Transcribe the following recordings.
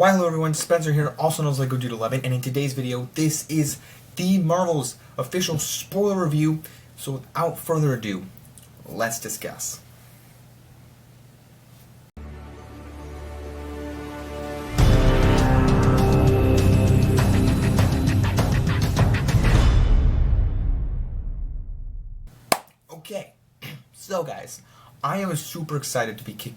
Why hello everyone, Spencer here, also known as LegoDude11, and in today's video, this is the Marvel's official spoiler review, so without further ado, let's discuss. Okay, so guys, I am super excited to be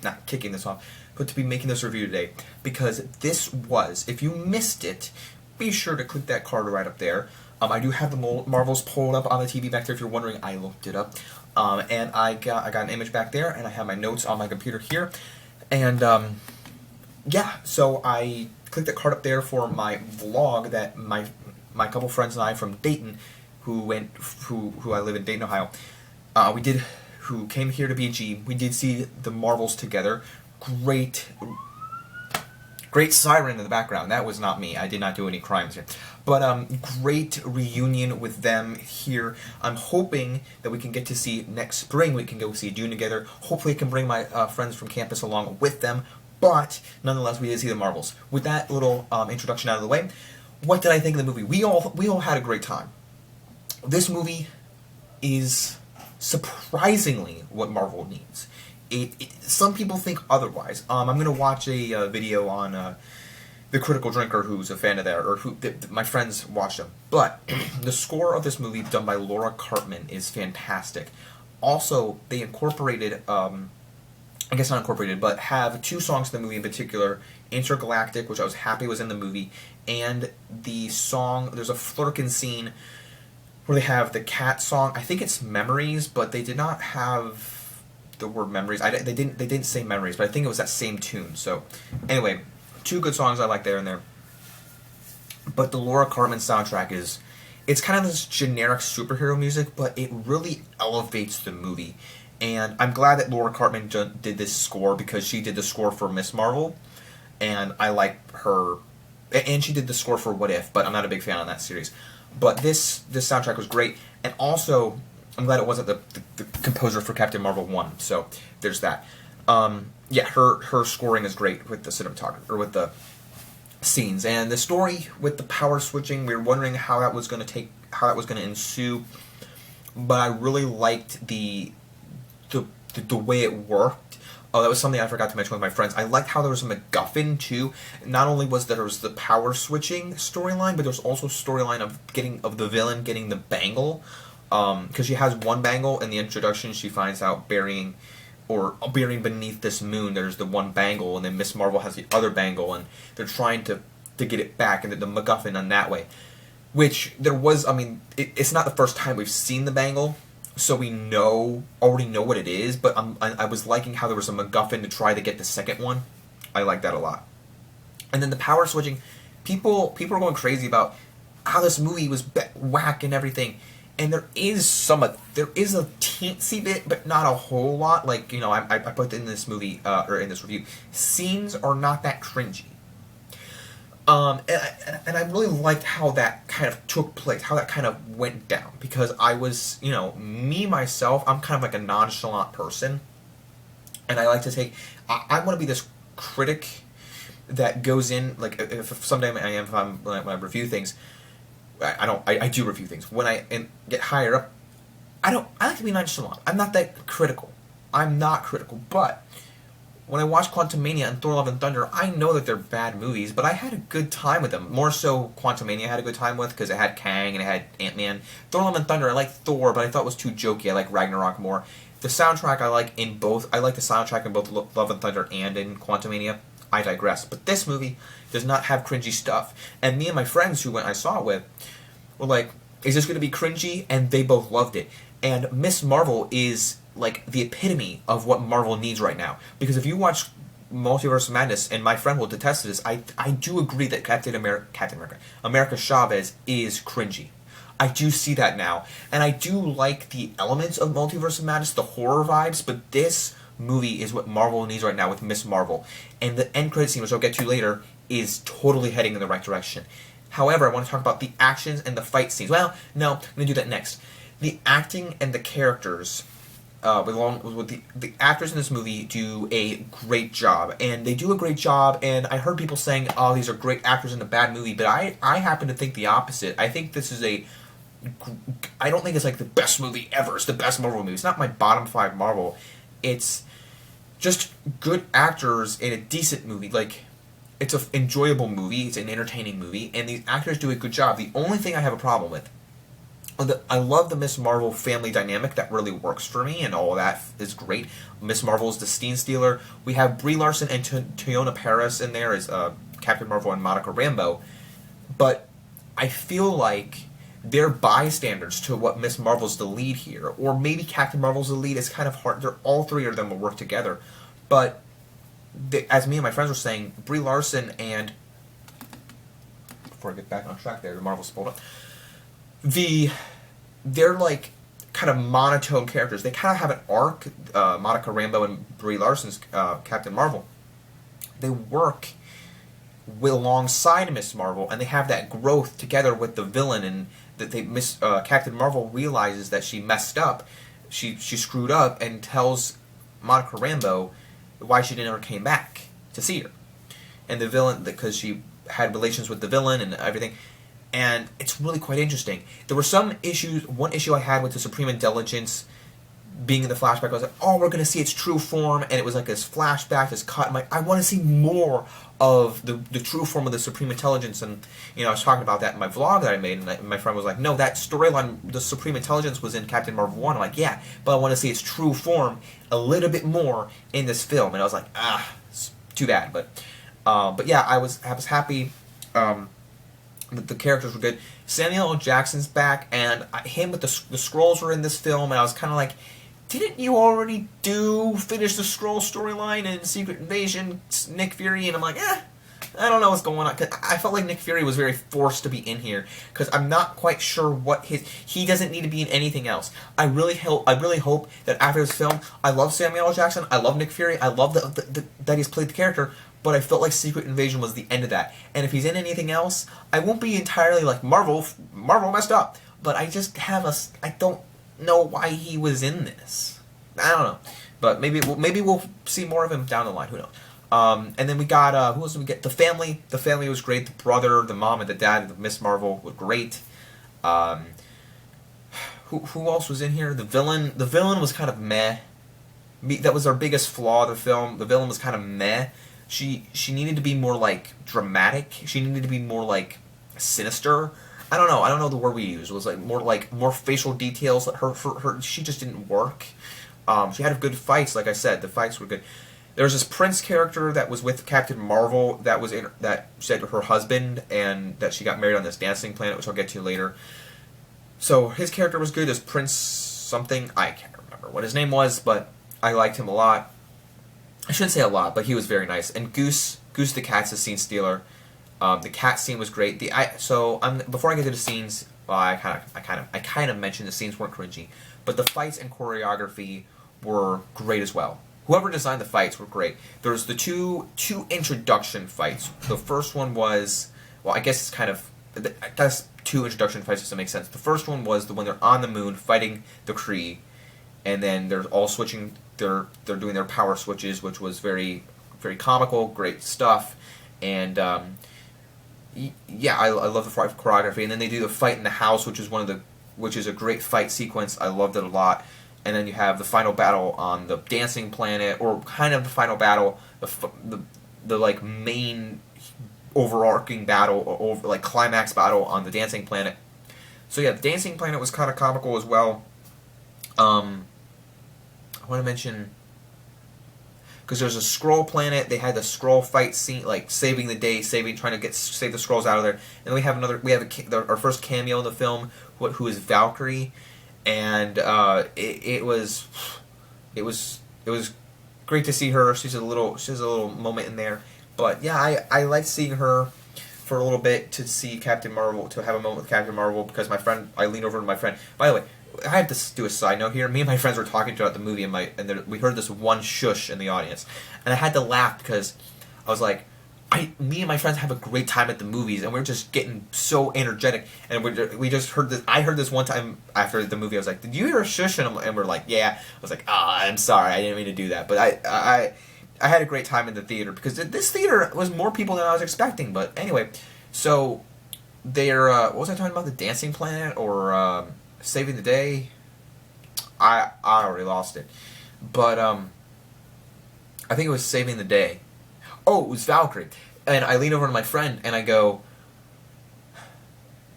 not kicking this off, but to be making this review today, because this was, if you missed it, be sure to click that card right up there. I do have the Marvels pulled up on the TV back there if you're wondering. I looked it up, and I got an image back there, and I have my notes on my computer here, and yeah, so I clicked that card up there for my vlog that my couple friends and I from Dayton, who I live in Dayton, Ohio, who came here to BG. We did see the Marvels together. Great siren in the background. That was not me. I did not do any crimes here. But great reunion with them here. I'm hoping that we can get to see next spring. We can go see Dune together. Hopefully I can bring my friends from campus along with them. But nonetheless, we did see the Marvels. With that little introduction out of the way, what did I think of the movie? We all had a great time. This movie is surprisingly what Marvel needs. Some people think otherwise. I'm going to watch a video on The Critical Drinker, who's a fan of that, or my friends watched them. But the score of this movie, done by Laura Karpman, is fantastic. Also, they incorporated, I guess not incorporated, but have two songs in the movie in particular, Intergalactic, which I was happy was in the movie, and the song, there's a Flurkin scene where they have the cat song. I think it's Memories, but they did not have the word Memories. They didn't say Memories, but I think it was that same tune. So anyway, two good songs I like there and there. But the Laura Karpman soundtrack it's kind of this generic superhero music, but it really elevates the movie. And I'm glad that Laura Karpman did this score, because she did the score for Miss Marvel, and I like her. And she did the score for What If, but I'm not a big fan of that series. But this soundtrack was great, and also I'm glad it wasn't the composer for Captain Marvel 1. So there's that. Yeah, her scoring is great with the cinematography, or with the scenes, and the story with the power switching. We were wondering how that was going to ensue, but I really liked the way it worked. Oh, that was something I forgot to mention with my friends. I liked how there was a MacGuffin, too. Not only was there the power switching storyline, but there was also a storyline of the villain getting the bangle. Because she has one bangle in the introduction. She finds out burying beneath this moon, there's the one bangle, and then Miss Marvel has the other bangle, and they're trying to get it back, and the MacGuffin on that way. Which, there was, I mean, it's not the first time we've seen the bangle, so we already know what it is, but I was liking how there was a MacGuffin to try to get the second one. I like that a lot. And then the power switching, people are going crazy about how this movie was whack and everything, and there is a teensy bit, but not a whole lot. Like, you know, I put in this movie, or in this review, scenes are not that cringy. And I really liked how that kind of took place, how that kind of went down, because I was, you know, myself, I'm kind of like a nonchalant person, and I like to I want to be this critic that goes in, like, if someday when I review things, I do review things, when I get higher up, I like to be nonchalant. I'm not that critical. I'm not critical, but when I watched Quantumania and Thor: Love and Thunder, I know that they're bad movies, but I had a good time with them. More so, Quantumania I had a good time with, because it had Kang and it had Ant-Man. Thor: Love and Thunder, I like Thor, but I thought it was too jokey. I like Ragnarok more. The soundtrack I like in both. I like the soundtrack in both Love and Thunder and in Quantumania. I digress. But this movie does not have cringy stuff. And me and my friends who I saw it with were like, is this going to be cringy? And they both loved it. And Miss Marvel is like the epitome of what Marvel needs right now. Because if you watch Multiverse of Madness, and my friend will detest this, I do agree that America Chavez is cringy. I do see that now. And I do like the elements of Multiverse of Madness, the horror vibes, but this movie is what Marvel needs right now with Miss Marvel. And the end credit scene, which I'll get to later, is totally heading in the right direction. However, I want to talk about the actions and the fight scenes. Well, no, I'm going to do that next. The acting and the characters with the actors in this movie do a great job, and they do a great job. And I heard people saying, "Oh, these are great actors in a bad movie," but I happen to think the opposite. I think this is I don't think it's like the best movie ever. It's the best Marvel movie. It's not my bottom 5 Marvel. It's just good actors in a decent movie. Like, it's an enjoyable movie. It's an entertaining movie, and these actors do a good job. The only thing I have a problem with, I love the Miss Marvel family dynamic. That really works for me, and all of that is great. Miss Marvel is the Scene Stealer. We have Brie Larson and Teyonah Parris in there as Captain Marvel and Monica Rambeau, but I feel like they're bystanders to what Miss Marvel's the lead here, or maybe Captain Marvel's the lead. It's kind of hard. All three of them will work together, but as me and my friends were saying, Brie Larson and, before I get back on track there, the Marvel spoiled it. They're like kind of monotone characters. They kind of have an arc. Monica Rambeau and Brie Larson's Captain Marvel, they work alongside Miss Marvel, and they have that growth together with the villain, and that Captain Marvel realizes that she messed up, she screwed up, and tells Monica Rambeau why she never came back to see her, and the villain, because she had relations with the villain and everything. And it's really quite interesting. There were some issues. One issue I had with the Supreme Intelligence being in the flashback, I was like, oh, we're going to see its true form. And it was like this flashback, this cut. I'm like, I want to see more of the true form of the Supreme Intelligence. And, I was talking about that in my vlog that I made. And my friend was like, no, that storyline, the Supreme Intelligence, was in Captain Marvel 1. I'm like, yeah, but I want to see its true form a little bit more in this film. And I was like, it's too bad. But yeah, I was happy. The characters were good. Samuel L. Jackson's back, and him with the Skrulls were in this film, and I was kind of like, didn't you already finish the Skrull storyline in Secret Invasion, Nick Fury? And I'm like, I don't know what's going on. 'Cause I felt like Nick Fury was very forced to be in here, because I'm not quite sure what he doesn't need to be in anything else. I really hope that after this film, I love Samuel L. Jackson, I love Nick Fury, I love that he's played the character, but I felt like Secret Invasion was the end of that. And if he's in anything else, I won't be entirely like, Marvel messed up. But I just I don't know why he was in this. I don't know. But maybe we'll see more of him down the line. Who knows? And then we got, who else did we get? The family. The family was great. The brother, the mom, and the dad of Miss Marvel were great. Who else was in here? The villain. The villain was kind of meh. That was our biggest flaw of the film. The villain was kind of meh. She needed to be more, like, dramatic. She needed to be more, like, sinister. I don't know the word we used. It was more facial details. She just didn't work. She had good fights, like I said. The fights were good. There was this Prince character that was with Captain Marvel that said her husband, and that she got married on this dancing planet, which I'll get to later. So his character was good. As Prince something. I can't remember what his name was, but I liked him a lot. I shouldn't say a lot, but he was very nice. And Goose the cat's a scene stealer. The cat scene was great. Before I get to the scenes, well, I kind of mentioned the scenes weren't cringy, but the fights and choreography were great as well. Whoever designed the fights were great. There's the two introduction fights. The first one was, well, I guess it's kind of, that's two introduction fights, doesn't make sense. The first one was the when they're on the moon fighting the Kree, and then they're all switching. They're doing their power switches, which was very, very comical, great stuff, and yeah, I love the choreography. And then they do the fight in the house, which is a great fight sequence. I loved it a lot. And then you have the final battle on the dancing planet, or kind of the final battle, the like main overarching battle, or like climax battle on the dancing planet. So yeah, the dancing planet was kind of comical as well. I want to mention, because there's a Skrull planet. They had the Skrull fight scene, like saving the day, trying to save the Skrulls out of there. And then we have our first cameo in the film, who is Valkyrie, and it was great to see her. She has a little moment in there. But yeah, I liked seeing her for a little bit, to see Captain Marvel, to have a moment with Captain Marvel, because I leaned over to my friend. By the way, I have to do a side note here. Me and my friends were talking throughout the movie, and we heard this one shush in the audience, and I had to laugh because I was like, me and my friends have a great time at the movies, and we're just getting so energetic. And we just heard this. I heard this one time after the movie. I was like, "Did you hear a shush?" And we're like, "Yeah." I was like, "Ah, I'm sorry, I didn't mean to do that." But I had a great time in the theater because this theater was more people than I was expecting. But anyway, so they're what was I talking about? The Dancing Planet or Saving the Day? I already lost it, but I think it was Saving the Day. Oh, it was Valkyrie. And I lean over to my friend and I go,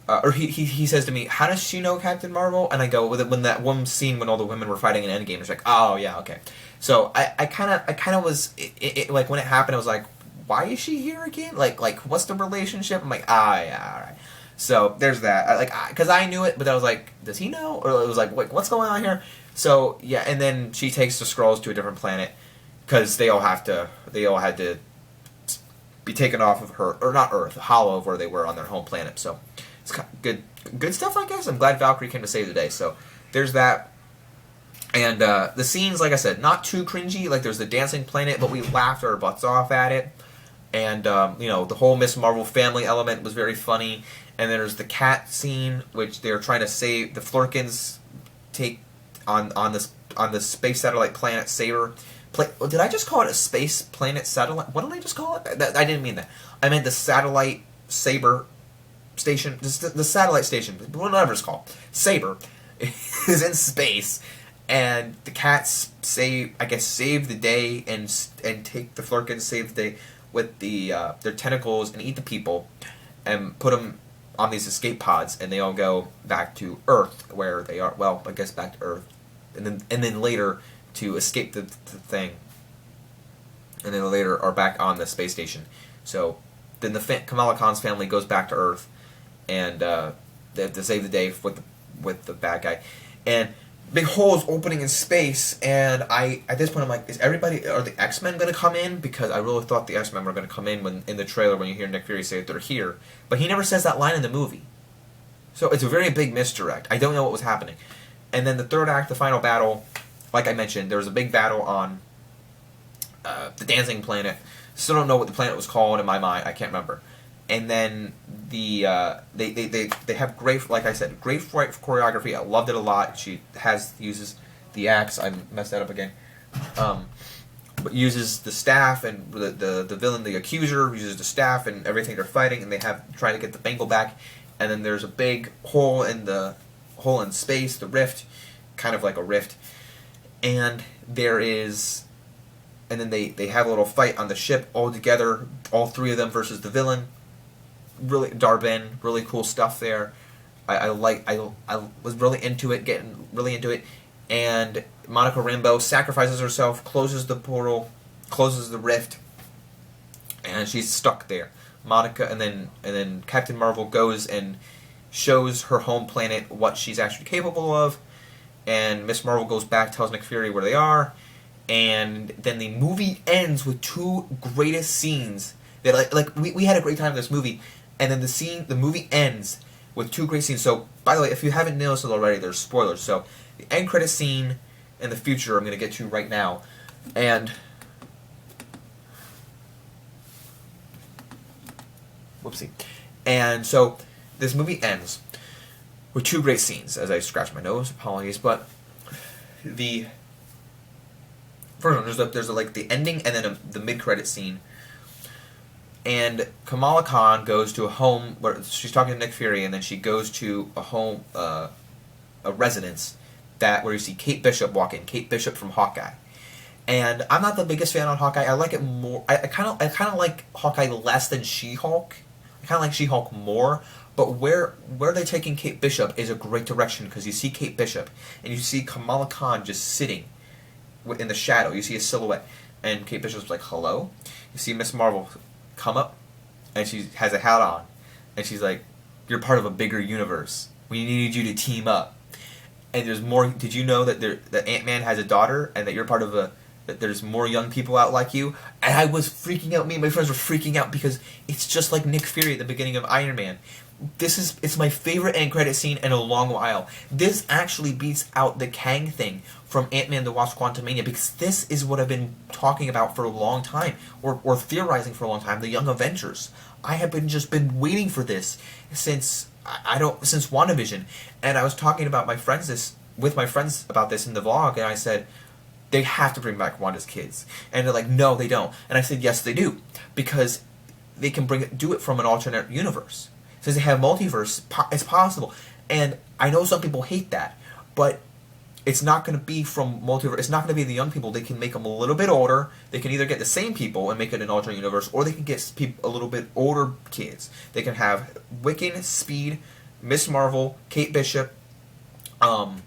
or he says to me, how does she know Captain Marvel? And I go, when that one scene when all the women were fighting in Endgame, it's like, oh yeah, okay. So I kind of was, like when it happened, I was like, why is she here again? Like what's the relationship? I'm like, ah, yeah, all right. So there's that. Because I knew it, but I was like, does he know? Or it was like, what's going on here? So yeah, and then she takes the Skrulls to a different planet because they all had to be taken off of her, or not Earth, Hollow, where they were on their home planet. So it's kind of good stuff, I guess. I'm glad Valkyrie came to save the day. So there's that. And the scenes, like I said, not too cringy. Like there's the dancing planet, but we laughed our butts off at it. And the whole Miss Marvel family element was very funny. And then there's the cat scene, which they're trying to save the Flurkins take on the space satellite planet Saber. Did I just call it a space planet satellite? What did I just call it? I didn't mean that. I meant the satellite Saber station. The satellite station, whatever it's called. Saber is in space, and the cats save the day and take the Flurkins, save the day with their tentacles and eat the people and put them on these escape pods, and they all go back to Earth where they are. Well, I guess back to Earth, and then later to escape the thing, and then later are back on the space station. So then Kamala Khan's family goes back to Earth, and they have to save the day with the bad guy. And big hole is opening in space, and at this point I'm like, are the X-Men going to come in? Because I really thought the X-Men were going to come in in the trailer when you hear Nick Fury say that they're here. But he never says that line in the movie. So it's a very big misdirect. I don't know what was happening. And then the third act, the final battle, like I mentioned, there was a big battle on the Dancing Planet. Still don't know what the planet was called in my mind. I can't remember. And then they have great, like I said, great fight choreography. I loved it a lot. She uses the axe. I messed that up again. But uses the staff, and the villain, the accuser, uses the staff and everything they're fighting, and they have trying to get the bangle back. And then there's a big hole in space, the rift, kind of like a rift. And then they have a little fight on the ship all together, all three of them versus the villain. Really, Dar-Benn, really cool stuff there. I was really into it, getting really into it. And Monica Rambeau sacrifices herself, closes the portal, closes the rift, and she's stuck there. Monica, and then Captain Marvel goes and shows her home planet what she's actually capable of. And Miss Marvel goes back, tells Nick Fury where they are, and then the movie ends with two greatest scenes. That we had a great time in this movie, and then the movie ends with two great scenes. So, by the way, if you haven't noticed it already, there's spoilers. So, the end credit scene in the future, I'm going to get to right now, and whoopsie, and so this movie ends with two great scenes. As I scratch my nose, apologies, but the first one, there's the ending and then the mid-credit scene. And Kamala Khan goes to a home where she's talking to Nick Fury, and then she goes to a home, a residence where you see Kate Bishop walk in. Kate Bishop from Hawkeye. And I'm not the biggest fan on Hawkeye. I like it more. I kind of like Hawkeye less than She-Hulk. I kind of like She-Hulk more. But where they're taking Kate Bishop is a great direction, because you see Kate Bishop and you see Kamala Khan just sitting in the shadow. You see a silhouette, and Kate Bishop's like, hello? You see Miss Marvel come up, and she has a hat on, and she's like, you're part of a bigger universe. We need you to team up. And there's more. Did you know that Ant-Man has a daughter, and that you're part of that there's more young people out like you? And I was freaking out. Me and my friends were freaking out, because it's just like Nick Fury at the beginning of Iron Man. it's my favorite end credit scene in a long while. This actually beats out the Kang thing from Ant-Man the Wasp: Quantumania, because this is what I've been talking about for a long time, or theorizing for a long time, the Young Avengers. I have been waiting for this since since WandaVision, and I was talking about with my friends about this in the vlog, and I said they have to bring back Wanda's kids, and they're like, no, they don't, and I said yes, they do, because they can do it from an alternate universe. Since they have multiverse, it's possible. And I know some people hate that, but it's not going to be from multiverse. It's not going to be the young people. They can make them a little bit older. They can either get the same people and make it an alternate universe, or they can get a little bit older kids. They can have Wiccan, Speed, Miss Marvel, Kate Bishop, Hulk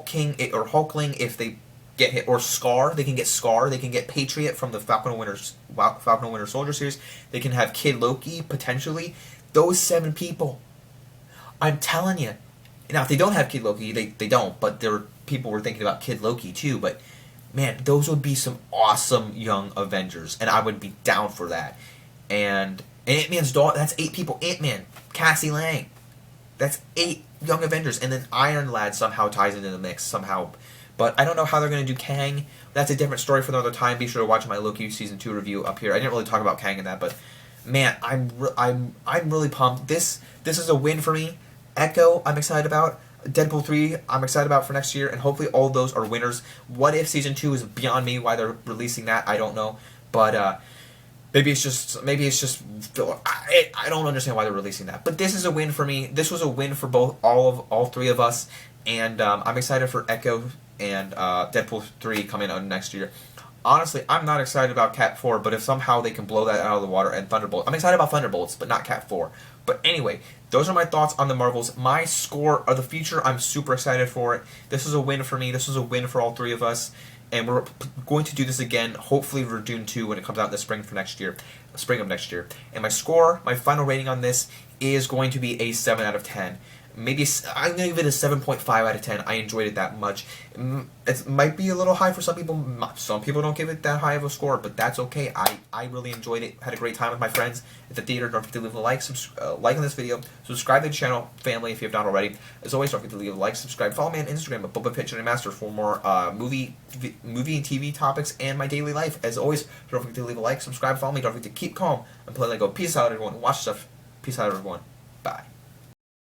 King or Hulkling if they get hit, or Scar. They can get Scar. They can get Patriot from the Falcon and Winter Soldier series. They can have Kid Loki potentially. Those 7 people. I'm telling you. Now, if they don't have Kid Loki, they don't. But people were thinking about Kid Loki too. But man, those would be some awesome young Avengers, and I would be down for that. And Ant-Man's daughter. That's 8 people. Ant-Man, Cassie Lang. That's 8 young Avengers, and then Iron Lad somehow ties into the mix somehow. But I don't know how they're going to do Kang. That's a different story for another time. Be sure to watch my Loki Season 2 review up here. I didn't really talk about Kang in that, but man, I'm really pumped. This is a win for me. Echo, I'm excited about. Deadpool 3, I'm excited about for next year, and hopefully all those are winners. What If Season 2 is beyond me, why they're releasing that, I don't know. But maybe it's just I don't understand why they're releasing that. But this is a win for me. This was a win for all 3 of us, and I'm excited for Echo and Deadpool 3 coming out next year. Honestly, I'm not excited about Cat 4, but if somehow they can blow that out of the water, and Thunderbolt. I'm excited about Thunderbolts, but not Cat 4. But anyway, those are my thoughts on the Marvels. My score of the future, I'm super excited for it. This is a win for me. This is a win for all 3 of us. And we're going to do this again, hopefully for Dune 2 when it comes out in the spring of next year. And my score, my final rating on this is going to be a 7 out of 10. Maybe I'm going to give it a 7.5 out of 10. I enjoyed it that much. It might be a little high for some people. Some people don't give it that high of a score, but that's okay. I really enjoyed it. Had a great time with my friends at the theater. Don't forget to leave a like on this video. Subscribe to the channel, family, if you have not already. As always, don't forget to leave a like, subscribe. Follow me on Instagram at Boba Fett Master for more movie and TV topics and my daily life. As always, don't forget to leave a like, subscribe, follow me. Don't forget to keep calm and play Lego. Peace out, everyone. Watch stuff. Peace out, everyone. Bye.